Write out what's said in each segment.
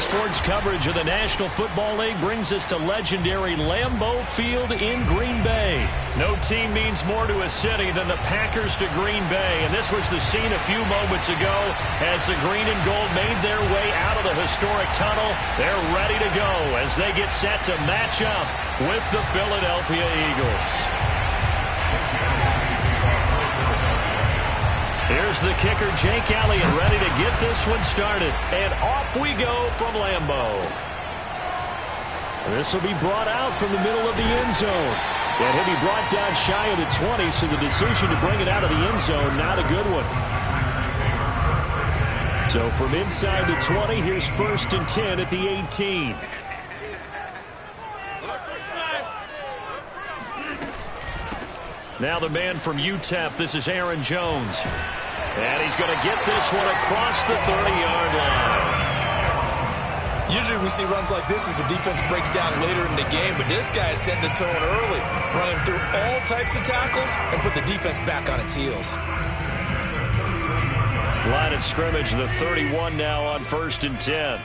Sports coverage of the National Football League brings us to legendary Lambeau Field in Green Bay. No team means more to a city than the Packers to Green Bay, and this was the scene a few moments ago as the green and gold made their way out of the historic tunnel. They're ready to go as they get set to match up with the Philadelphia Eagles. Here's the kicker, Jake Elliott, ready to get this one started. And off we go from Lambeau. This will be brought out from the middle of the end zone. And he'll be brought down shy of the 20, so the decision to bring it out of the end zone, not a good one. So from inside the 20, here's 1st and 10 at the 18. Now the man from UTEP, this is Aaron Jones. And he's going to get this one across the 30-yard line. Usually we see runs like this as the defense breaks down later in the game, but this guy is setting the tone early, running through all types of tackles and put the defense back on its heels. Line of scrimmage, the 31 now on 1st and 10.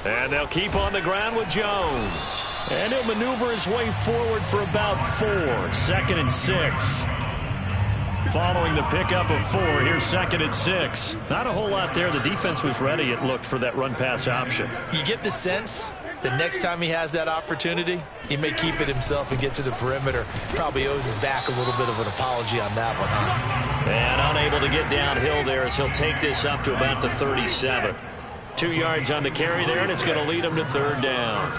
And they'll keep on the ground with Jones. And he'll maneuver his way forward for about 4. 2nd and 6. Following the pickup of 4, here's 2nd and 6. Not a whole lot there. The defense was ready, it looked, for that run-pass option. You get the sense the next time he has that opportunity, he may keep it himself and get to the perimeter. Probably owes his back a little bit of an apology on that one, huh? And unable to get downhill there as he'll take this up to about the 37. 2 yards on the carry there, and it's going to lead him to 3rd down.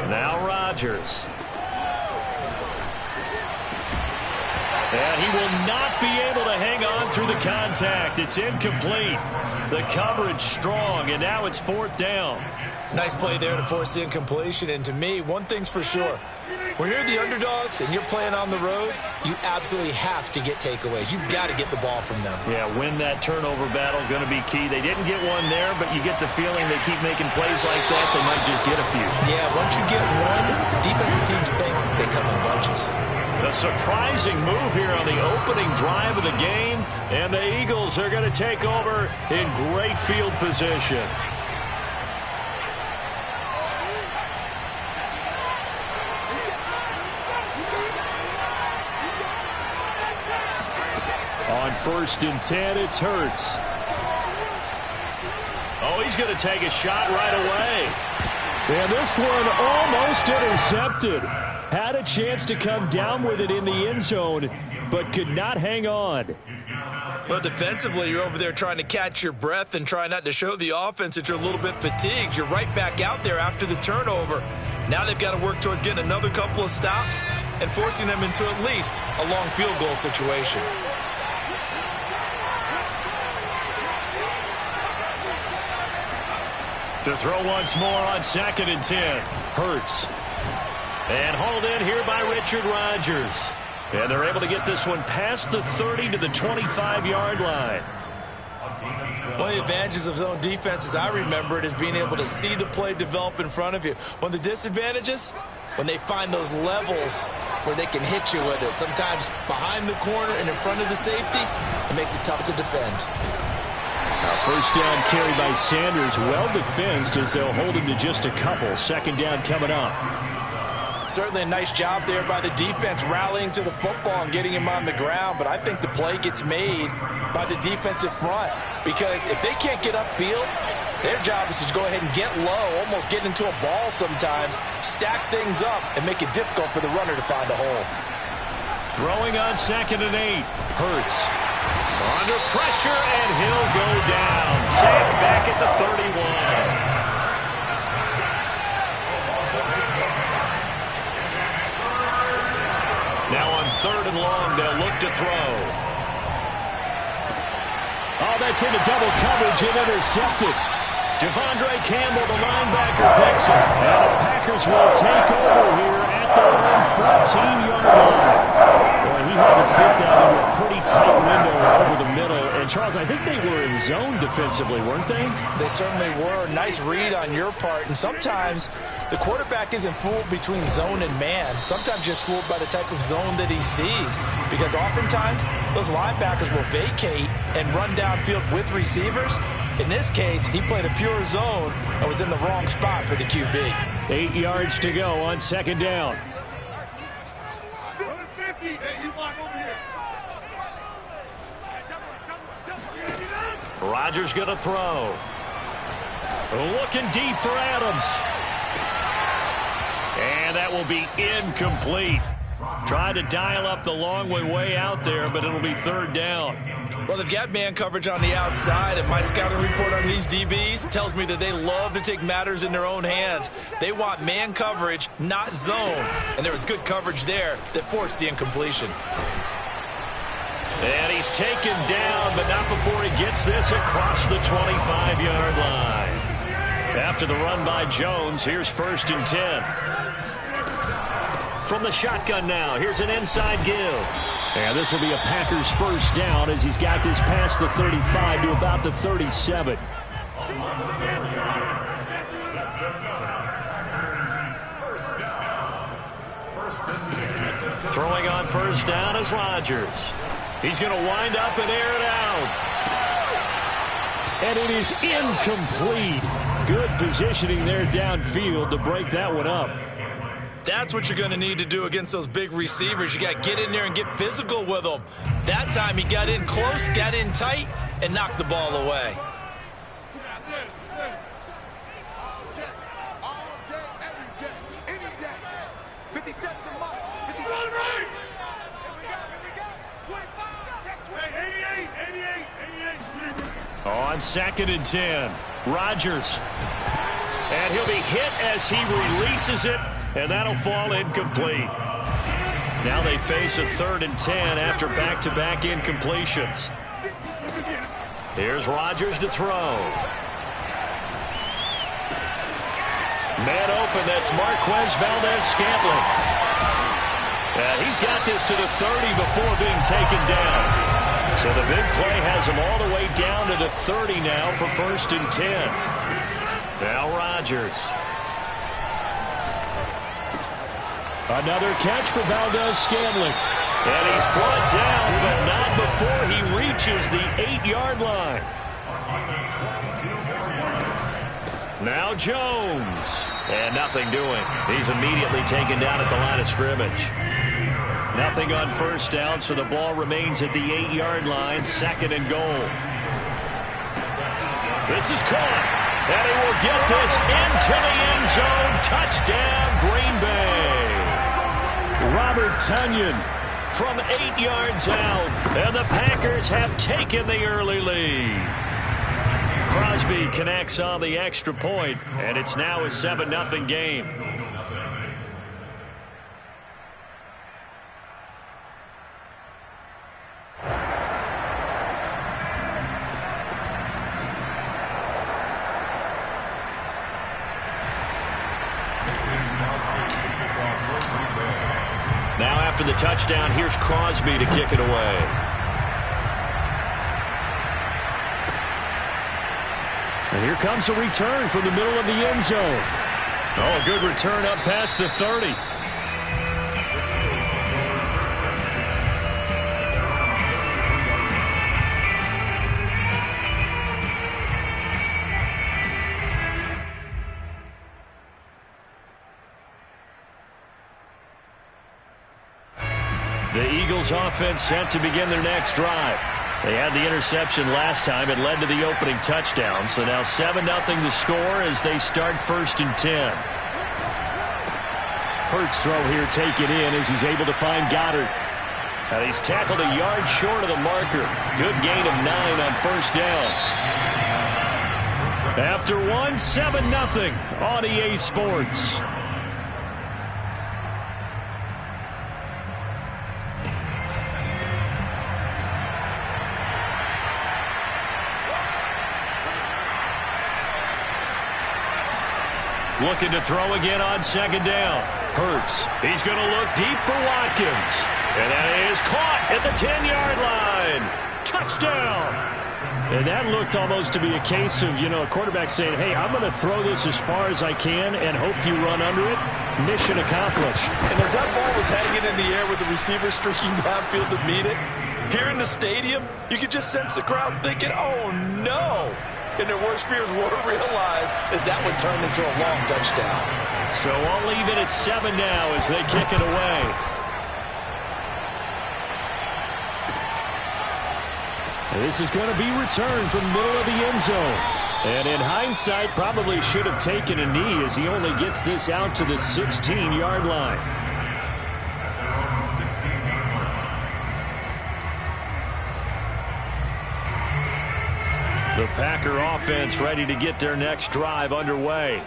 Now Rodgers. And he will not be able to hang on through the contact. It's incomplete. The coverage strong, and now it's 4th down. Nice play there to force the incompletion, and to me, one thing's for sure. When you're the underdogs and you're playing on the road, you absolutely have to get takeaways. You've got to get the ball from them. Yeah, win that turnover battle, going to be key. They didn't get one there, but you get the feeling they keep making plays like that, they might just get a few. Yeah, once you get one, defensive teams think they come in bunches. A surprising move here on the opening drive of the game, and the Eagles are going to take over in great field position. On 1st and 10, it's Hurts. Oh, he's going to take a shot right away. And this one almost intercepted. Had a chance to come down with it in the end zone, but could not hang on. Well, defensively, you're over there trying to catch your breath and try not to show the offense that you're a little bit fatigued. You're right back out there after the turnover. Now they've got to work towards getting another couple of stops and forcing them into at least a long field goal situation. To throw once more on 2nd and 10. Hurts. And hauled in here by Richard Rodgers. And they're able to get this one past the 30 to the 25-yard line. One of the advantages of zone defense, as I remember it, is being able to see the play develop in front of you. One of the disadvantages, when they find those levels where they can hit you with it. Sometimes behind the corner and in front of the safety, it makes it tough to defend. Now 1st down carry by Sanders, well defensed as they'll hold him to just a couple. 2nd down coming up. Certainly a nice job there by the defense rallying to the football and getting him on the ground, but I think the play gets made by the defensive front because if they can't get upfield, their job is to go ahead and get low, almost get into a ball sometimes, stack things up, and make it difficult for the runner to find a hole. Throwing on 2nd and 8. Hurts. Under pressure, and he'll go down. Sacked back at the 31. Now on 3rd and long, they'll look to throw. Oh, that's into double coverage and intercepted. Devondre Campbell, the linebacker, picks it. And the Packers will take over here at their own 14-yard line. Boy, he had to fit that into a pretty tight window over the middle. And, Charles, I think they were in zone defensively, weren't they? They certainly were. Nice read on your part. And sometimes the quarterback isn't fooled between zone and man. Sometimes just fooled by the type of zone that he sees. Because oftentimes those linebackers will vacate and run downfield with receivers. In this case, he played a pure zone and was in the wrong spot for the QB. 8 yards to go on second down. Rodgers going to throw. Looking deep for Adams. And that will be incomplete. Tried to dial up the long way out there, but it'll be third down. Well, they've got man coverage on the outside, and my scouting report on these DBs tells me that they love to take matters in their own hands. They want man coverage, not zone. And there was good coverage there that forced the incompletion. And he's taken down, but not before he gets this across the 25-yard line. After the run by Jones, here's 1st and 10. From the shotgun now, here's an inside give. And this will be a Packers first down as he's got this past the 35 to about the 37. Throwing on first down is Rodgers. He's going to wind up and air it out. And it is incomplete. Good positioning there downfield to break that one up. That's what you're going to need to do against those big receivers. You got to get in there and get physical with them. That time he got in close, got in tight, and knocked the ball away. On 2nd and 10, Rodgers. And he'll be hit as he releases it, and that'll fall incomplete. Now they face a 3rd and 10 after back-to-back incompletions. Here's Rodgers to throw. Man open, that's Marquez Valdez-Scantling. And he's got this to the 30 before being taken down. So the big play has him all the way down to the 30 now for 1st and 10. Now Rodgers. Another catch for Valdez-Scantling. And he's brought down, but not before he reaches the 8-yard line. Now Jones. And nothing doing. He's immediately taken down at the line of scrimmage. Nothing on first down, so the ball remains at the 8-yard line, 2nd and goal. This is caught, and he will get this into the end zone. Touchdown, Green Bay. Robert Tonyan from 8 yards out, and the Packers have taken the early lead. Crosby connects on the extra point, and it's now a 7-0 game. Now after the touchdown, here's Crosby to kick it away. And here comes a return from the middle of the end zone. Oh, a good return up past the 30. The Eagles offense set to begin their next drive. They had the interception last time. It led to the opening touchdown. So now 7-0 the score as they start 1st and 10. Hurts throw here taken in as he's able to find Goddard. And he's tackled a yard short of the marker. Good gain of 9 on first down. After one, 7-0 on EA Sports. Looking to throw again on second down. Hurts. He's going to look deep for Watkins. And that is caught at the 10-yard line. Touchdown. And that looked almost to be a case of, a quarterback saying, hey, I'm going to throw this as far as I can and hope you run under it. Mission accomplished. And as that ball was hanging in the air with the receiver streaking downfield to meet it, here in the stadium, you could just sense the crowd thinking, oh, no. and their worst fears were realized as that one turned into a long touchdown. So I'll leave it at 7 now as they kick it away. This is going to be returned from the middle of the end zone. And in hindsight, probably should have taken a knee as he only gets this out to the 16-yard line. The Packer offense ready to get their next drive underway.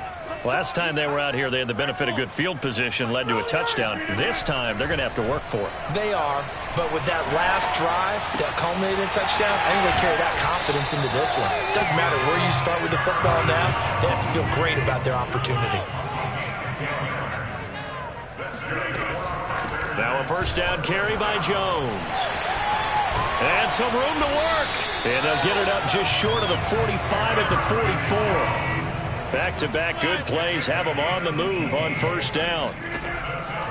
Last time they were out here, they had the benefit of good field position, led to a touchdown. This time, they're going to have to work for it. They are, but with that last drive that culminated in a touchdown, I think they carry that confidence into this one. It doesn't matter where you start with the football now, they have to feel great about their opportunity. Now a first down carry by Jones. And some room to work. And they'll get it up just short of the 45 at the 44. Back-to-back good plays have them on the move on first down.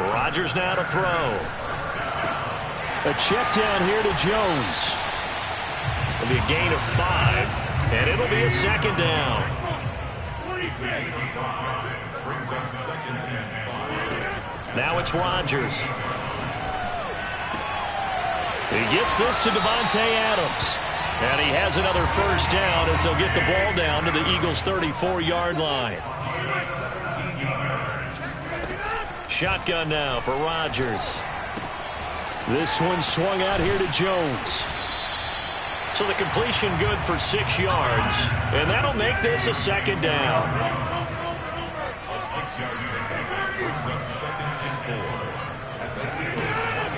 Rodgers now to throw. A check down here to Jones. It'll be a gain of 5, and it'll be a second down. Now it's Rodgers. He gets this to Davante Adams. And he has another first down as they'll get the ball down to the Eagles' 34-yard line. Shotgun now for Rodgers. This one swung out here to Jones. So the completion good for 6 yards. And that'll make this a second down. A 6-yard pickup brings up 2nd and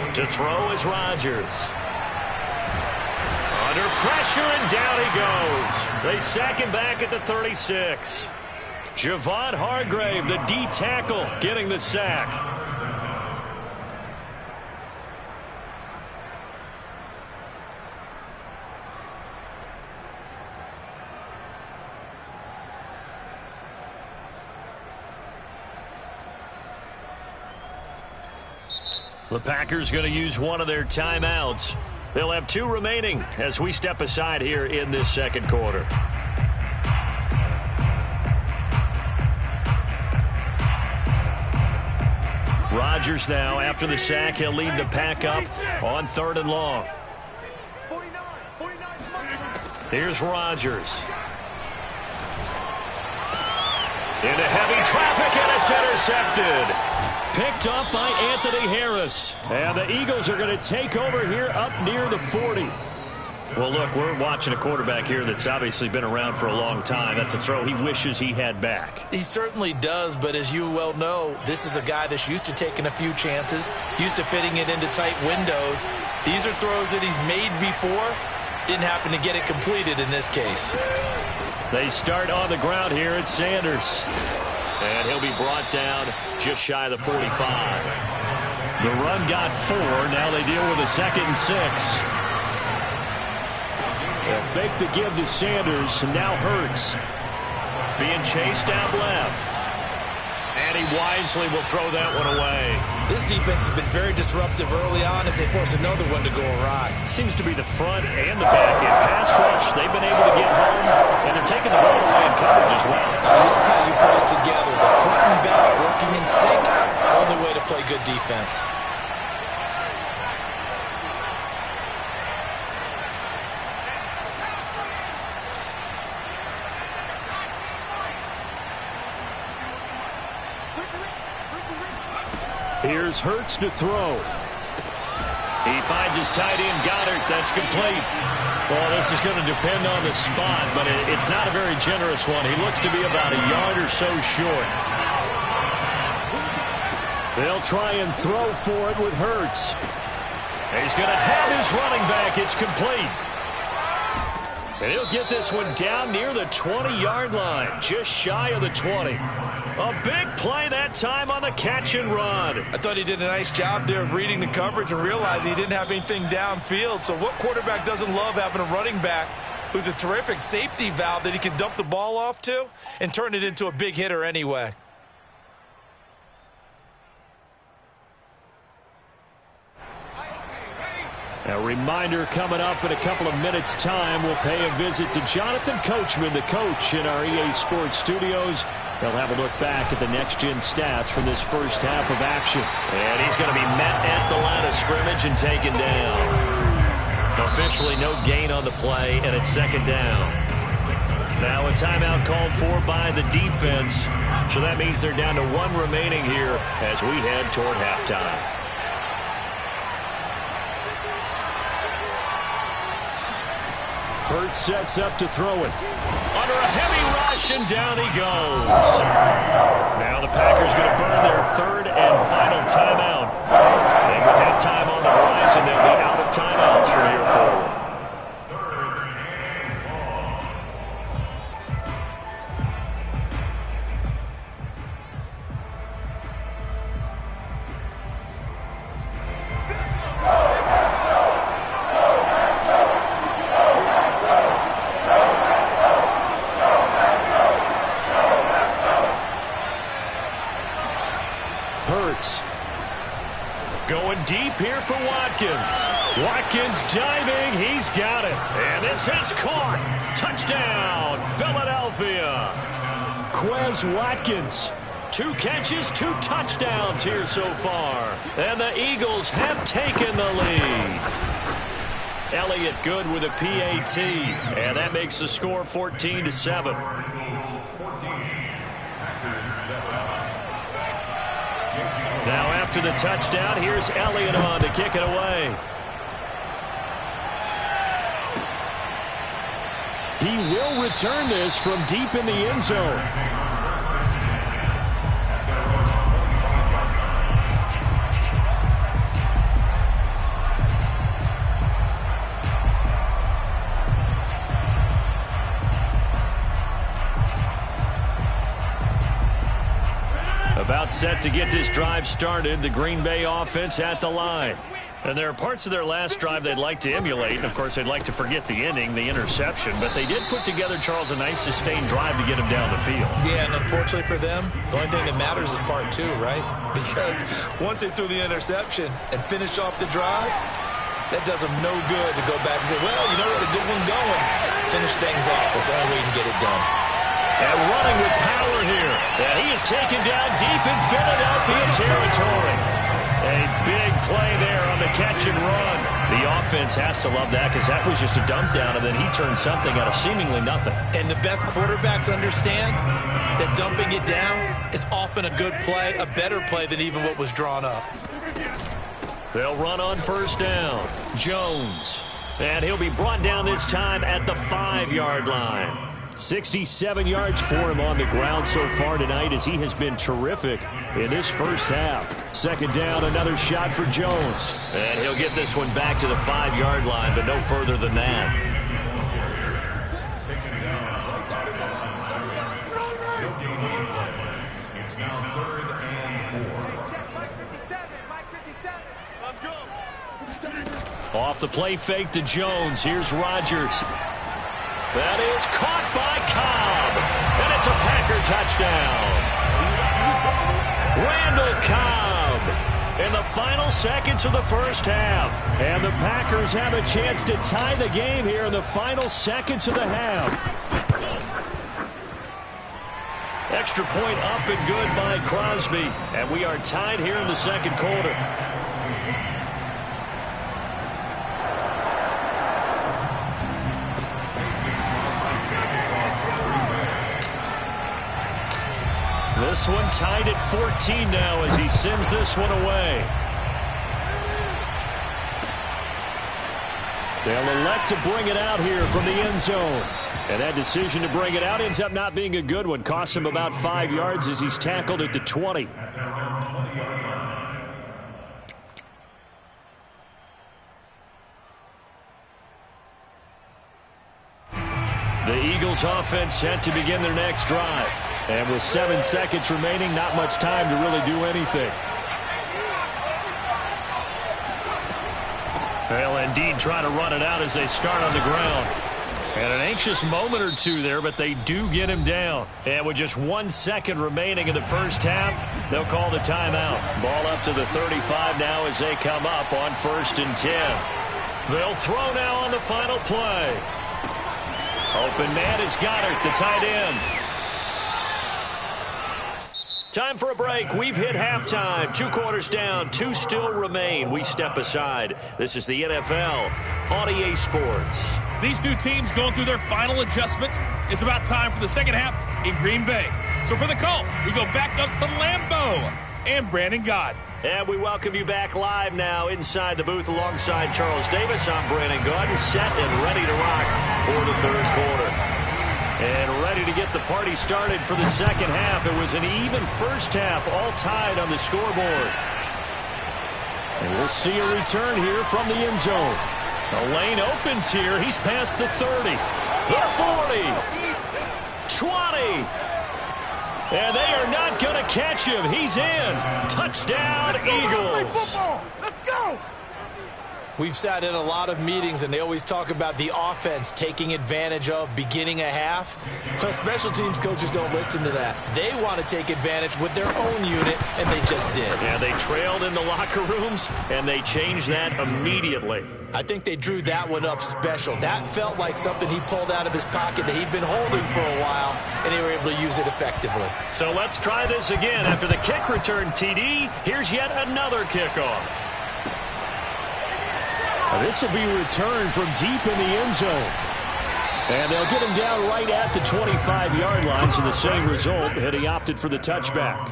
4. To throw is Rodgers. Under pressure, and down he goes. They sack him back at the 36. Javon Hargrave, the D tackle, getting the sack. The Packers going to use one of their timeouts. They'll have 2 remaining as we step aside here in this second quarter. Rodgers now, after the sack, he'll lead the pack up on 3rd and long. Here's Rodgers. Into heavy traffic, and it's intercepted. Picked up by Anthony Harris. And the Eagles are going to take over here up near the 40. Well, look, we're watching a quarterback here that's obviously been around for a long time. That's a throw he wishes he had back. He certainly does, but as you well know, this is a guy that's used to taking a few chances, used to fitting it into tight windows. These are throws that he's made before. Didn't happen to get it completed in this case. They start on the ground here at Sanders. And he'll be brought down just shy of the 45. The run got 4. Now they deal with a 2nd and 6. They'll fake the give to Sanders. And now Hurts being chased out left. And he wisely will throw that one away. This defense has been very disruptive early on as they force another one to go awry. Seems to be the front and the back end. Pass rush, they've been able to get home, and they're taking the ball away in coverage as well. I love how you put it together. The front and back working in sync. Only way to play good defense. Here's Hurts to throw. He finds his tight end, Goddard. That's complete. Well, this is going to depend on the spot, but it's not a very generous one. He looks to be about a yard or so short. They'll try and throw for it with Hurts. He's going to have his running back. It's complete. And he'll get this one down near the 20-yard line, just shy of the 20. A big play that time on the catch and run. I thought he did a nice job there of reading the coverage and realizing he didn't have anything downfield. So what quarterback doesn't love having a running back who's a terrific safety valve that he can dump the ball off to and turn it into a big hitter anyway? A reminder coming up in a couple of minutes' time. We'll pay a visit to Jonathan Coachman, the coach in our EA Sports studios. They'll have a look back at the next-gen stats from this first half of action. And he's going to be met at the line of scrimmage and taken down. Officially no gain on the play, and it's second down. Now a timeout called for by the defense. So that means they're down to one remaining here as we head toward halftime. Hurts sets up to throw it. Under a heavy rush, and down he goes. Now the Packers going to burn their third and final timeout. And with halftime on the horizon, they'll be out of timeouts from here forward. Going deep here for Watkins. Watkins diving. He's got it. And this is caught. Touchdown, Philadelphia. Quez Watkins. 2 catches, 2 touchdowns here so far. And the Eagles have taken the lead. Elliott good with a PAT. And that makes the score 14-7. Now after the touchdown, here's Elliott on to kick it away. He will return this from deep in the end zone. About set to get this drive started, the Green Bay offense at the line. And there are parts of their last drive they'd like to emulate. And, of course, they'd like to forget the ending, the interception. But they did put together, Charles, a nice sustained drive to get him down the field. Yeah, and unfortunately for them, the only thing that matters is part 2, right? Because once they threw the interception and finished off the drive, that does them no good to go back and say, well, you know what, a good one going. Finish things off. That's the only way you can get it done. And running with power here. And he is taken down deep in Philadelphia territory. A big play there on the catch and run. The offense has to love that because that was just a dump down, and then he turned something out of seemingly nothing. And the best quarterbacks understand that dumping it down is often a good play, a better play than even what was drawn up. They'll run on first down. Jones. And he'll be brought down this time at the 5-yard line. 67 yards for him on the ground so far tonight as he has been terrific in this first half. Second down, another shot for Jones. And he'll get this one back to the 5-yard line, but no further than that. It's now 3rd and 4. Check Mike 57. Mike 57. Let's go. Off the play fake to Jones. Here's Rodgers. That is caught by Cobb. And it's a Packer touchdown. Randall Cobb in the final seconds of the first half. And the Packers have a chance to tie the game here in the final seconds of the half. Extra point up and good by Crosby. And we are tied here in the second quarter. This one tied at 14 now as he sends this one away. They'll elect to bring it out here from the end zone. And that decision to bring it out ends up not being a good one. Costs him about 5 yards as he's tackled at the 20. The Eagles offense set to begin their next drive. And with 7 seconds remaining, not much time to really do anything. They'll indeed try to run it out as they start on the ground. And an anxious moment or two there, but they do get him down. And with just 1 second remaining in the first half, they'll call the timeout. Ball up to the 35 now as they come up on 1st and 10. They'll throw now on the final play. Open man is Goddard, the tight end. Time for a break. We've hit halftime. 2 quarters down. 2 still remain. We step aside. This is the NFL on EA Sports. These two teams going through their final adjustments. It's about time for the second half in Green Bay. So for the call, we go back up to Lambeau and Brandon Gott. And we welcome you back live now inside the booth alongside Charles Davis. I'm Brandon Gott, set and ready to rock for the third quarter. And ready to get the party started for the second half. It was an even first half, all tied on the scoreboard. And we'll see a return here from the end zone. The lane opens here. He's past the 30, the 40, 20. And they are not going to catch him. He's in. Touchdown, Eagles. Let's go. We've sat in a lot of meetings, and they always talk about the offense taking advantage of beginning a half. Well, special teams coaches don't listen to that. They want to take advantage with their own unit, and they just did. Yeah, they trailed in the locker rooms, and they changed that immediately. I think they drew that one up special. That felt like something he pulled out of his pocket that he'd been holding for a while, and they were able to use it effectively. So let's try this again. After the kick return TD, here's yet another kickoff. This will be returned from deep in the end zone. And they'll get him down right at the 25-yard line, so the same result, and he opted for the touchback.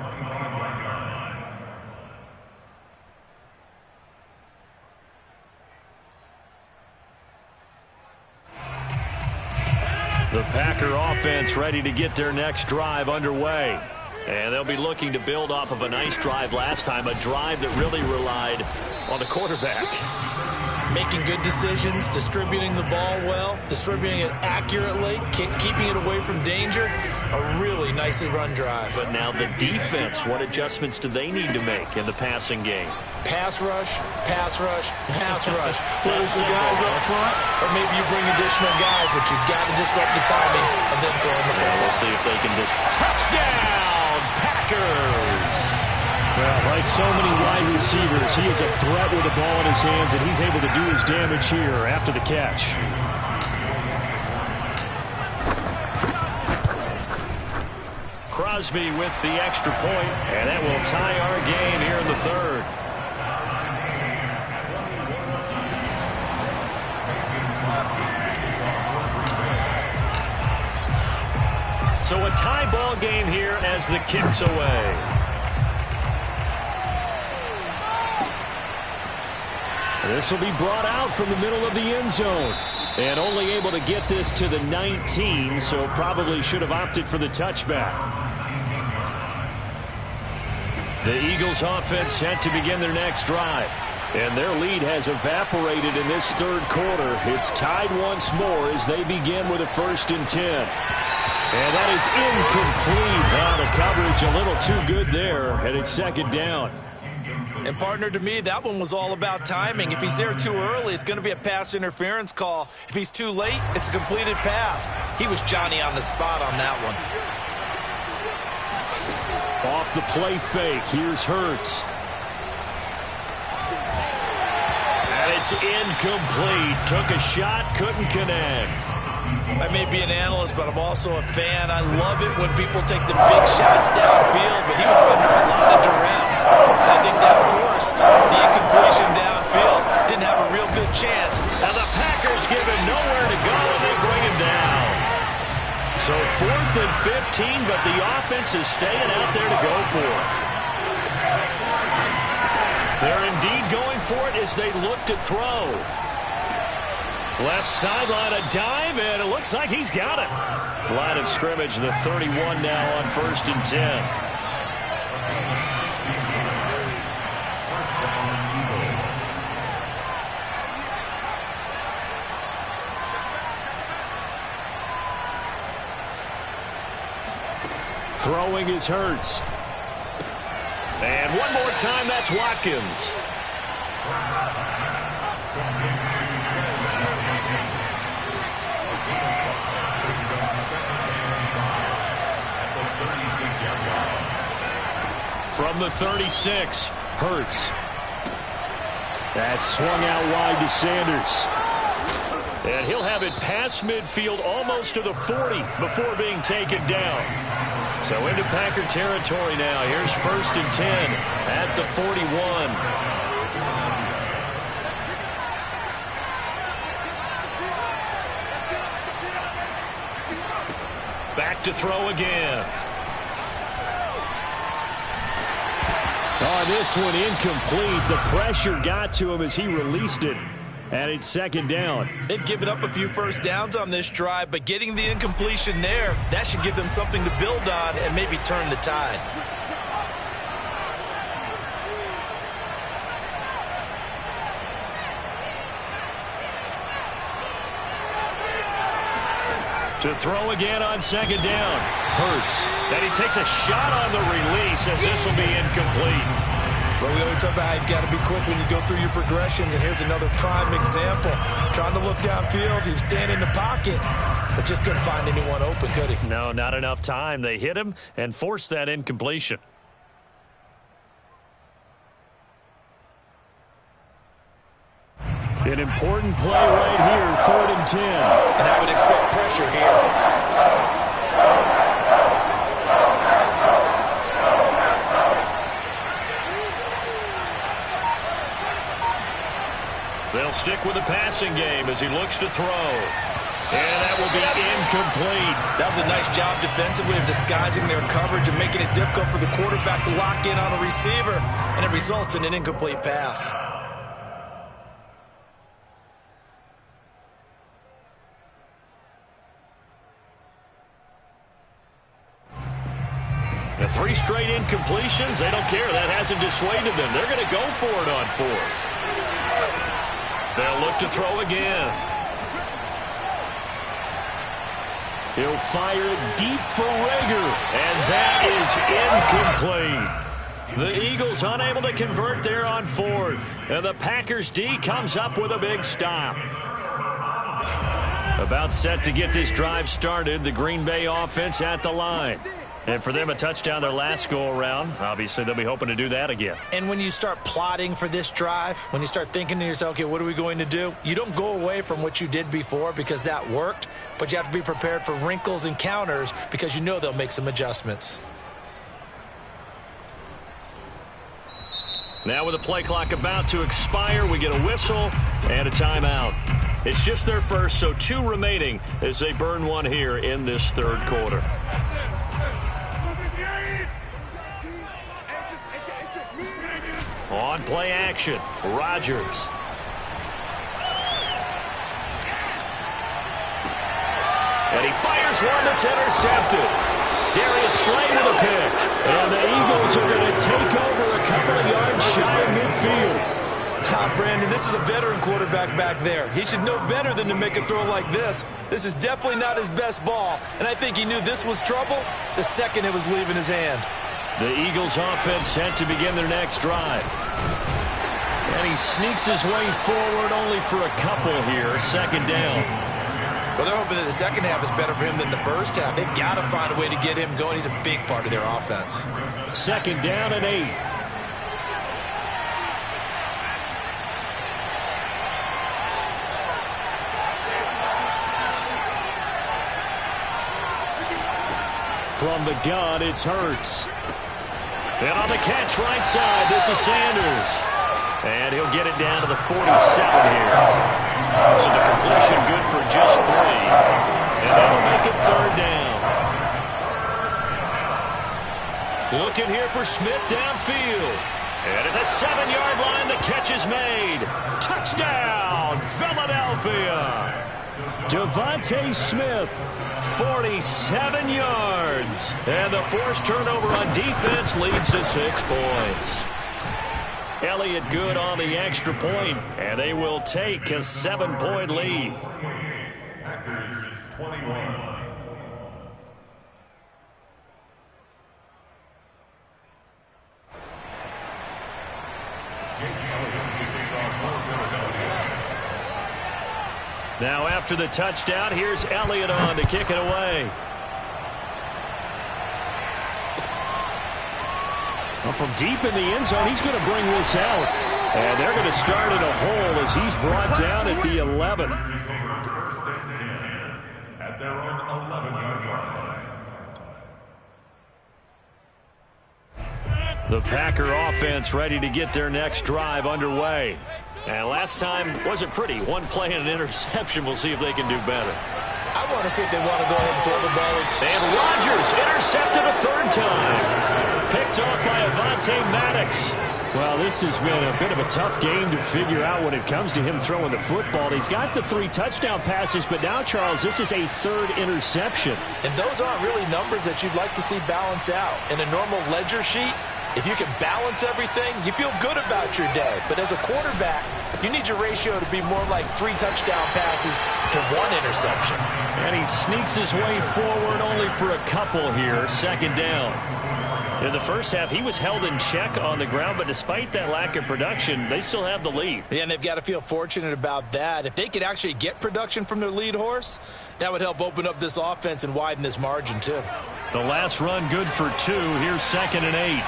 The Packer offense ready to get their next drive underway. And they'll be looking to build off of a nice drive last time, a drive that really relied on the quarterback. Making good decisions, distributing the ball well, distributing it accurately, keeping it away from danger. A really nicely run drive. But now the defense, what adjustments do they need to make in the passing game? Pass rush, pass rush, pass rush. Whether it's the guys up front or maybe you bring additional guys, but you've got to disrupt the timing and then throw in the ball. We'll see if they can just touchdown, Packers. Well, like so many wide receivers, he is a threat with the ball in his hands, and he's able to do his damage here after the catch. Crosby with the extra point, and that will tie our game here in the third. So a tie ball game here as the kick's away. This will be brought out from the middle of the end zone. And only able to get this to the 19, so probably should have opted for the touchback. The Eagles offense set to begin their next drive. And their lead has evaporated in this third quarter. It's tied once more as they begin with a 1st and 10. And that is incomplete. Now the coverage a little too good there, and it's 2nd down. And, partner, to me, that one was all about timing. If he's there too early, it's going to be a pass interference call. If he's too late, it's a completed pass. He was Johnny on the spot on that one. Off the play fake, here's Hurts. And it's incomplete. Took a shot, couldn't connect. I may be an analyst, but I'm also a fan. I love it when people take the big shots downfield, but he was under a lot of duress. And I think that forced the incompletion downfield. Didn't have a real good chance. And the Packers give him nowhere to go, and they bring him down. So 4th and 15, but the offense is staying out there to go for it. They're indeed going for it as they look to throw. Left sideline, a dive, and it looks like he's got it. Line of scrimmage, the 31 now on 1st and 10. Throwing is Hurts. And one more time, that's Watkins. From the 36, Hurts. That's swung out wide to Sanders. And he'll have it past midfield almost to the 40 before being taken down. So into Packer territory now. Here's 1st and 10 at the 41. Back to throw again. Oh, this one incomplete. The pressure got to him as he released it. And it's 2nd down. They've given up a few first downs on this drive, but getting the incompletion there, that should give them something to build on and maybe turn the tide. To throw again on 2nd down. Hurts. And he takes a shot on the release as this will be incomplete. Well, we always talk about how you've got to be quick when you go through your progressions, and here's another prime example. Trying to look downfield, he was standing in the pocket, but just couldn't find anyone open, could he? No, not enough time. They hit him and forced that incompletion. An important play right here, 3rd and 10. And I would expect pressure here. They'll stick with the passing game as he looks to throw. And that will be incomplete. That was a nice job defensively of disguising their coverage and making it difficult for the quarterback to lock in on a receiver, and it results in an incomplete pass. The 3 straight incompletions, they don't care. That hasn't dissuaded them. They're going to go for it on 4th. They'll look to throw again. He'll fire it deep for Rager, and that is incomplete. The Eagles unable to convert there on 4th, and the Packers D comes up with a big stop. About set to get this drive started, the Green Bay offense at the line. And for them, a touchdown their last go-around. Obviously, they'll be hoping to do that again. And when you start plotting for this drive, when you start thinking to yourself, okay, what are we going to do? You don't go away from what you did before because that worked, but you have to be prepared for wrinkles and counters because you know they'll make some adjustments. Now with the play clock about to expire, we get a whistle and a timeout. It's just their first, so 2 remaining as they burn one here in this 3rd quarter. On play action, Rodgers. And he fires one that's intercepted. Darius Slay with a pick. And the Eagles are going to take over a couple of yards shy of midfield. Brandon, this is a veteran quarterback back there. He should know better than to make a throw like this. This is definitely not his best ball, and I think he knew this was trouble the second it was leaving his hand. The Eagles offense set to begin their next drive. And he sneaks his way forward only for a couple here, 2nd down. Well, they're hoping that the second half is better for him than the first half. They've got to find a way to get him going. He's a big part of their offense. 2nd down and 8. From the gun, it's Hurts. And on the catch right side, this is Sanders. And he'll get it down to the 47 here. So the completion good for just 3. And that'll make it 3rd down. Looking here for Smith downfield. And at the 7-yard line, the catch is made. Touchdown, Philadelphia. Devontae Smith, 47 yards. And the forced turnover on defense leads to 6 points. Elliott good on the extra point, and they will take a 7-point lead. Packers 21. Now after the touchdown, here's Elliott on to kick it away. Well, from deep in the end zone, he's going to bring this out. And they're going to start in a hole as he's brought down at the 11. First and 10 at their own 11-yard line. The Packer offense ready to get their next drive underway. And last time wasn't pretty. One play and an interception. We'll see if they can do better. I want to see if they want to go ahead and throw the ball. And Rodgers intercepted a third time. Picked off by Avonte Maddox. Well, this has been a bit of a tough game to figure out when it comes to him throwing the football. He's got the 3 touchdown passes, but now, Charles, this is a third interception. And those aren't really numbers that you'd like to see balance out. In a normal ledger sheet, if you can balance everything, you feel good about your day. But as a quarterback, you need your ratio to be more like 3 touchdown passes to 1 interception. And he sneaks his way forward only for a couple here. Second down. In the first half, he was held in check on the ground, but despite that lack of production, they still have the lead. Yeah, and they've got to feel fortunate about that. If they could actually get production from their lead horse, that would help open up this offense and widen this margin, too. The last run good for 2. Here's 2nd and 8.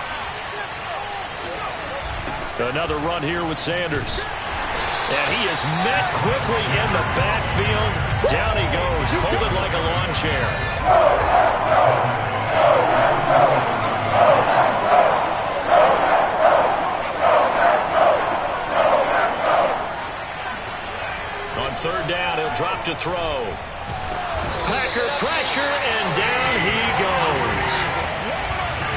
Another run here with Sanders. And he is met quickly in the backfield. Down he goes, folded like a lawn chair. On third down, he'll drop to throw. Packer pressure, and down he goes.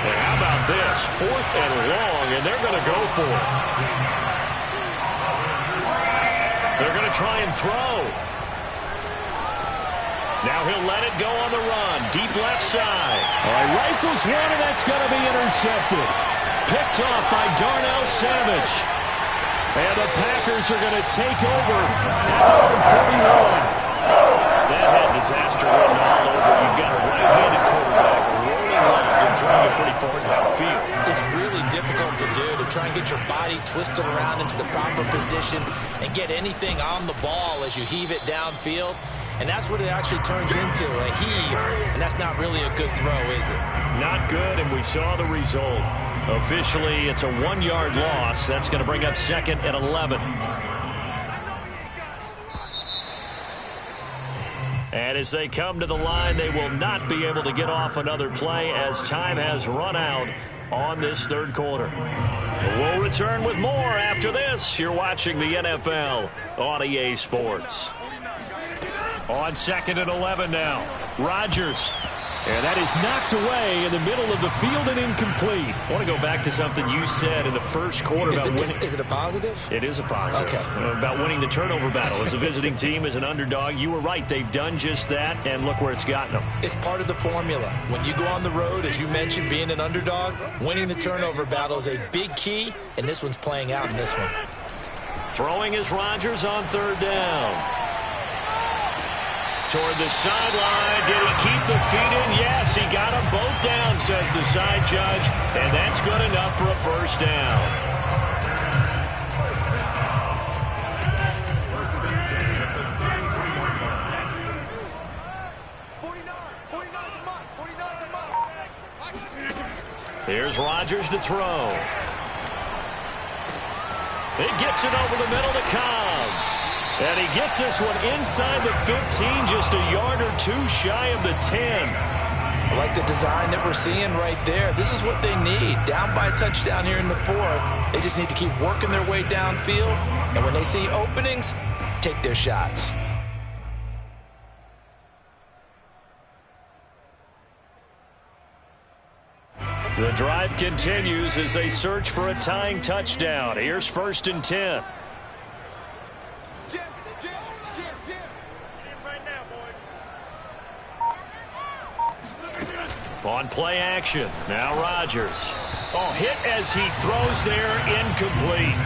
And how about this? 4th and long, and they're going to go for it. They're going to try and throw. Now he'll let it go on the run. Deep left side. All right, rifles one, and that's going to be intercepted. Picked off by Darnell Savage. And the Packers are going to take over at their own 41. That had disaster written all over. You've got a right-handed quarterback rolling left and throwing it pretty far downfield. It's really difficult to do, to try and get your body twisted around into the proper position and get anything on the ball as you heave it downfield. And that's what it actually turns into, a heave. And that's not really a good throw, is it? Not good, and we saw the result. Officially, it's a 1-yard loss. That's going to bring up 2nd and 11. And as they come to the line, they will not be able to get off another play as time has run out on this third quarter. We'll return with more after this. You're watching the NFL on EA Sports. On 2nd and 11 now. Rodgers. And that is knocked away in the middle of the field and incomplete. I want to go back to something you said in the first quarter about winning. Is it a positive? It is a positive. Okay. About winning the turnover battle. As a visiting team, as an underdog, you were right. They've done just that, and look where it's gotten them. It's part of the formula. When you go on the road, as you mentioned, being an underdog, winning the turnover battle is a big key, and this one's playing out in this one. Throwing is Rodgers on third down. Toward the sideline. Did he keep the feet in? Yes, he got them both down, says the side judge. And that's good enough for a first down. Here's Rodgers to throw. It gets it over the middle to Cobb. And he gets this one inside the 15, just a yard or 2 shy of the 10. I like the design that we're seeing right there. This is what they need. Down by a touchdown here in the 4th. They just need to keep working their way downfield. And when they see openings, take their shots. The drive continues as they search for a tying touchdown. Here's 1st and 10. On play action. Now Rodgers. Oh, hit as he throws there, incomplete.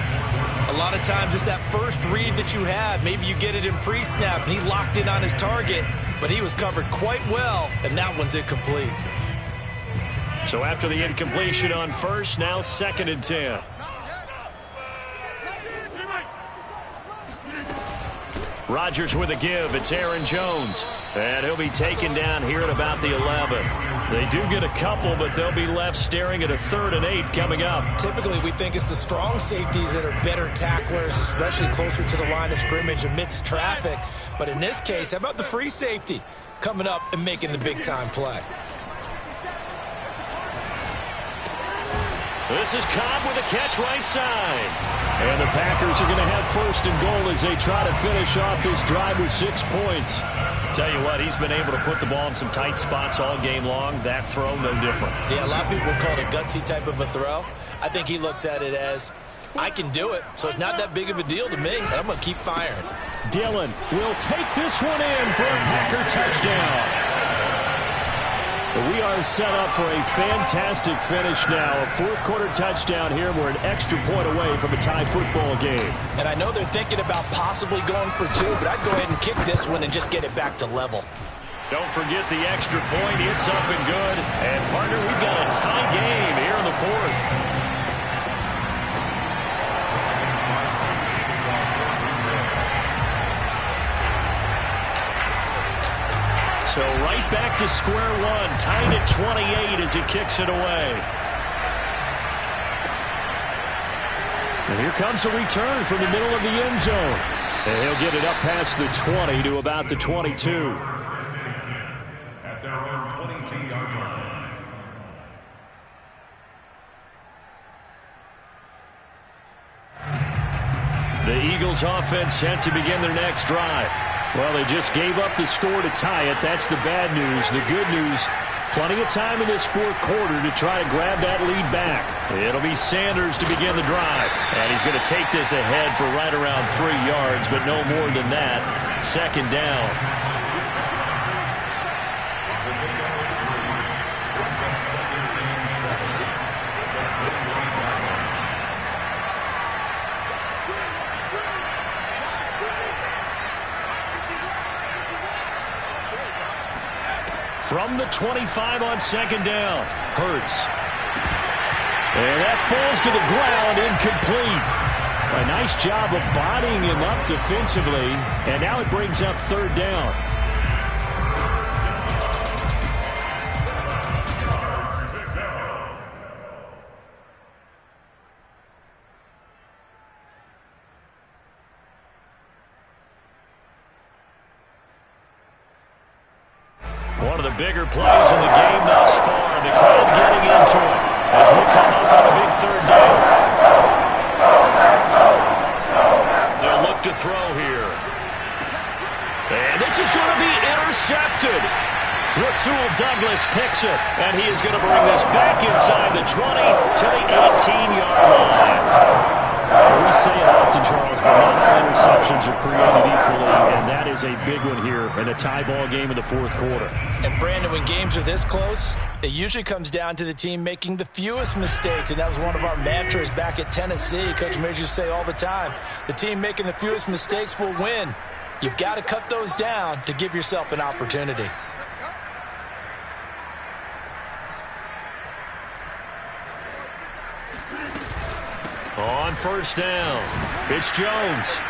A lot of times it's that first read that you have. Maybe you get it in pre-snap and he locked in on his target, but he was covered quite well, and that one's incomplete. So after the incompletion on first, now 2nd and 10. Rodgers with a give. It's Aaron Jones. And he'll be taken down here at about the 11. They do get a couple, but they'll be left staring at a 3rd and 8 coming up. Typically, we think it's the strong safeties that are better tacklers, especially closer to the line of scrimmage amidst traffic. But in this case, how about the free safety coming up and making the big-time play? This is Cobb with a catch right side. And the Packers are going to have 1st and goal as they try to finish off this drive with 6 points. Tell you what, he's been able to put the ball in some tight spots all game long. That throw, no different. Yeah, a lot of people call it a gutsy type of a throw. I think he looks at it as, I can do it, so it's not that big of a deal to me, and I'm going to keep firing. Dillon will take this one in for a Packer touchdown. We are set up for a fantastic finish now. A 4th quarter touchdown here. We're an extra point away from a tie football game. And I know they're thinking about possibly going for 2, but I'd go ahead and kick this one and just get it back to level. Don't forget the extra point. It's up and good. And, partner, we've got a tie game here in the 4th. So right back to square one, tied at 28 as he kicks it away. And here comes a return from the middle of the end zone. And he'll get it up past the 20 to about the 22. At their own 22-yard line. The Eagles offense set to begin their next drive. Well, they just gave up the score to tie it. That's the bad news. The good news, plenty of time in this 4th quarter to try to grab that lead back. It'll be Sanders to begin the drive. And he's going to take this ahead for right around 3 yards, but no more than that. 2nd down. From the 25 on 2nd down, Hurts. And that falls to the ground, incomplete. A nice job of bodying him up defensively, and now it brings up 3rd down. One of the bigger plays in the game thus far. The crowd getting into it as we come up on a big 3rd down. They'll look to throw here. And this is going to be intercepted. Rasul Douglas picks it, and he is going to bring this back inside the 20 to the 18-yard line. We say it often, Charles, but not all interceptions are created equally, and that is a big one here in a tie ball game in the 4th quarter. And, Brandon, when games are this close, it usually comes down to the team making the fewest mistakes, and that was one of our mantras back at Tennessee. Coach Mears used to say all the time, the team making the fewest mistakes will win. You've got to cut those down to give yourself an opportunity. On 1st down, it's Jones.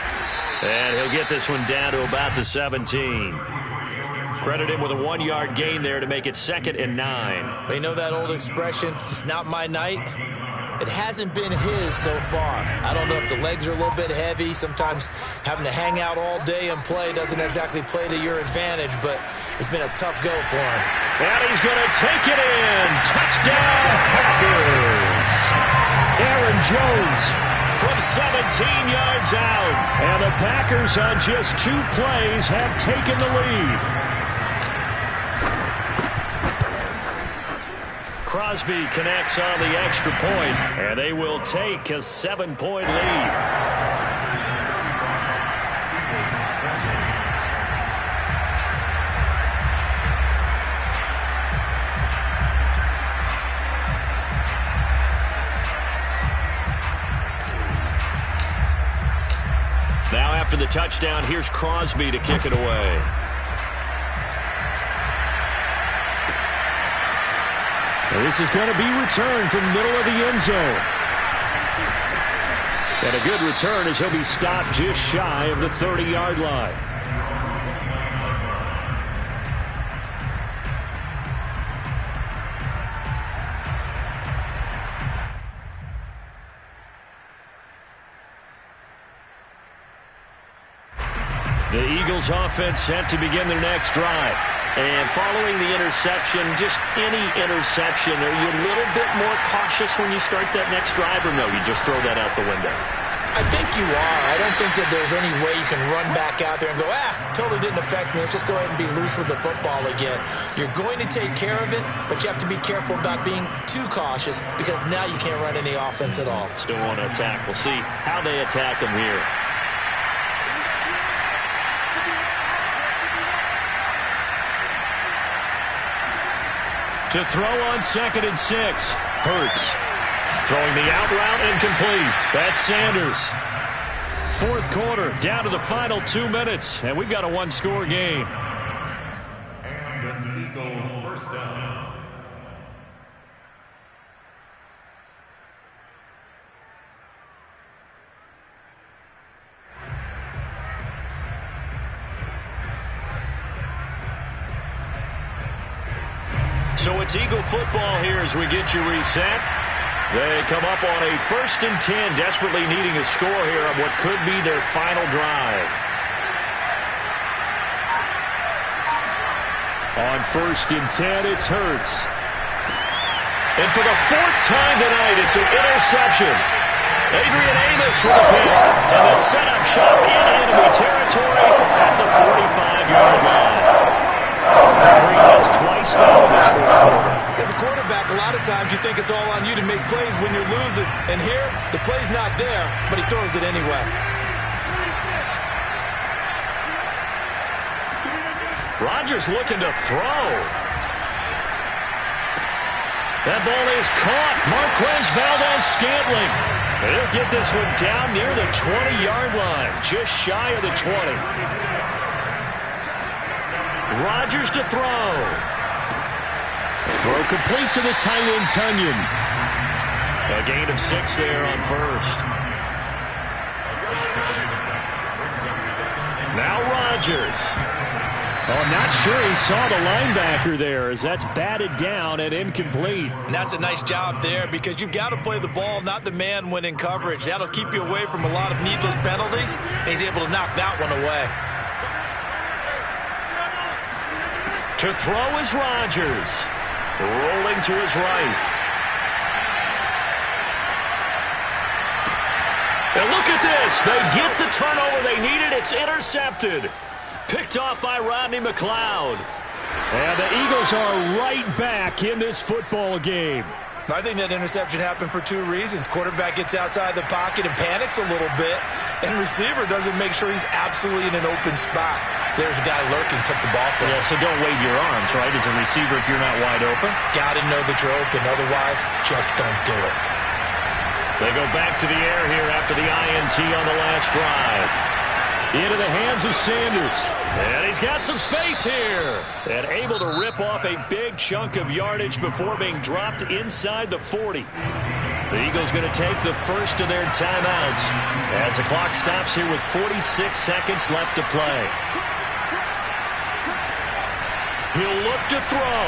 And he'll get this one down to about the 17. Credit him with a 1-yard gain there to make it 2nd and 9. But you know that old expression, it's not my night? It hasn't been his so far. I don't know if the legs are a little bit heavy. Sometimes having to hang out all day and play doesn't exactly play to your advantage, but it's been a tough go for him. And he's going to take it in. Touchdown, Packers. Aaron Jones from 17 yards out. And the Packers on just 2 plays have taken the lead. Crosby connects on the extra point, and they will take a 7-point lead. Now after the touchdown, here's Crosby to kick it away. This is going to be returned from the middle of the end zone. And a good return as he'll be stopped just shy of the 30-yard line. The Eagles offense set to begin their next drive. And following the interception, just any interception, are you a little bit more cautious when you start that next drive, or no, you just throw that out the window? I think you are. I don't think that there's any way you can run back out there and go, totally didn't affect me. Let's just go ahead and be loose with the football again. You're going to take care of it, but you have to be careful about being too cautious because now you can't run any offense at all. Still want to attack. We'll see how they attack them here. To throw on 2nd and 6. Hurts. Throwing the out route incomplete. That's Sanders. 4th quarter, down to the final 2 minutes, and we've got a one-score game. And an Eagle first down. So it's Eagle football here as we get you reset. They come up on a 1st and 10, desperately needing a score here on what could be their final drive. On 1st and 10, it's Hurts. And for the 4th time tonight, it's an interception. Adrian Amos with a pick. And they'll set up shop in enemy territory at the 45-yard line. Green hits twice now in this 4th quarter. As a quarterback, a lot of times you think it's all on you to make plays when you're losing. And here, the play's not there, but he throws it anyway. Rodgers looking to throw. That ball is caught. Marquez Valdez-Scantling. He'll get this one down near the 20-yard line, just shy of the 20. Rodgers to throw. Throw complete to the tight end, Tunyon. A gain of 6 there on 1st. Now Rodgers. Oh, I'm not sure he saw the linebacker there as that's batted down and incomplete. And that's a nice job there because you've got to play the ball, not the man when in coverage. That'll keep you away from a lot of needless penalties, and he's able to knock that one away. To throw is Rodgers. Rolling to his right. And look at this. They get the turnover they needed. It's intercepted. Picked off by Rodney McLeod. And the Eagles are right back in this football game. I think that interception happened for 2 reasons. Quarterback gets outside the pocket and panics a little bit, and receiver doesn't make sure he's absolutely in an open spot. So there's a guy lurking, took the ball from him. Yeah, so don't wave your arms, right, as a receiver if you're not wide open. Got to know that you're open. Otherwise, just don't do it. They go back to the air here after the INT on the last drive. Into the hands of Sanders. And he's got some space here. And able to rip off a big chunk of yardage before being dropped inside the 40. The Eagles going to take the first of their timeouts as the clock stops here with 46 seconds left to play. He'll look to throw.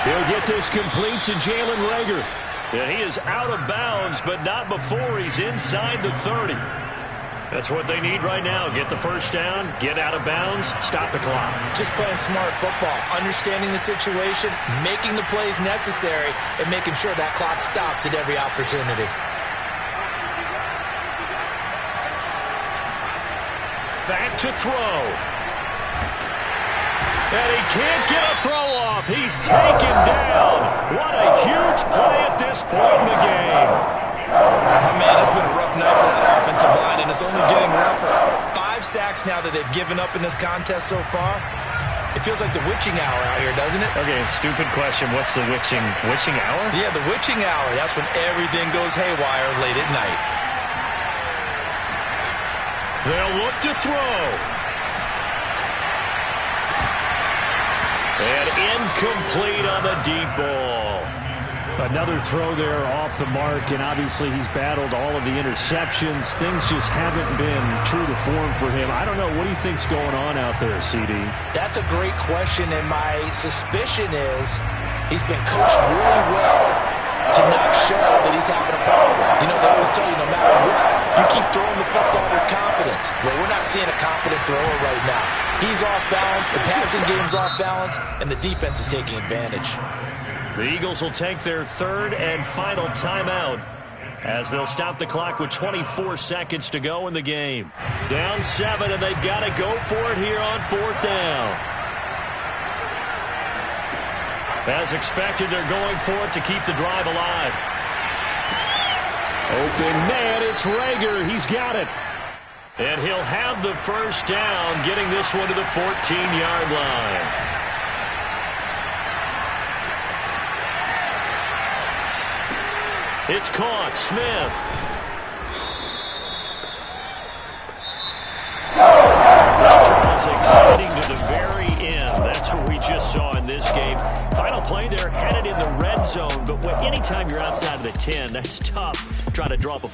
He'll get this complete to Jalen Reagor. And he is out of bounds, but not before he's inside the 30. That's what they need right now. Get the first down, get out of bounds, stop the clock. Just playing smart football, understanding the situation, making the plays necessary, and making sure that clock stops at every opportunity. Back to throw. And he can't get a throw off. He's taken down. What a huge play at this point in the game. Oh, man, it's been a rough night for that offensive line, and it's only getting rougher. 5 sacks now that they've given up in this contest so far. It feels like the witching hour out here, doesn't it? Okay, stupid question. What's the witching hour? Yeah, the witching hour. That's when everything goes haywire late at night. They'll look to throw. And incomplete on the deep ball. Another throw there off the mark, and obviously he's battled all of the interceptions. Things just haven't been true to form for him. I don't know. What do you think's going on out there, CD? That's a great question, and my suspicion is he's been coached really well to not show that he's having a problem. You know, they always tell you no matter what, you keep throwing the football with confidence. Well, we're not seeing a confident thrower right now. He's off balance, the passing game's off balance, and the defense is taking advantage. The Eagles will take their third and final timeout as they'll stop the clock with 24 seconds to go in the game. Down 7, and they've got to go for it here on 4th down. As expected, they're going for it to keep the drive alive. Open man, it's Rager. He's got it. And he'll have the first down, getting this one to the 14-yard line. It's caught. Smith. Charles extending to the very end. That's what we just saw in this game. Final play there, headed in the red zone. But anytime you're outside of the 10, that's tough trying to drop a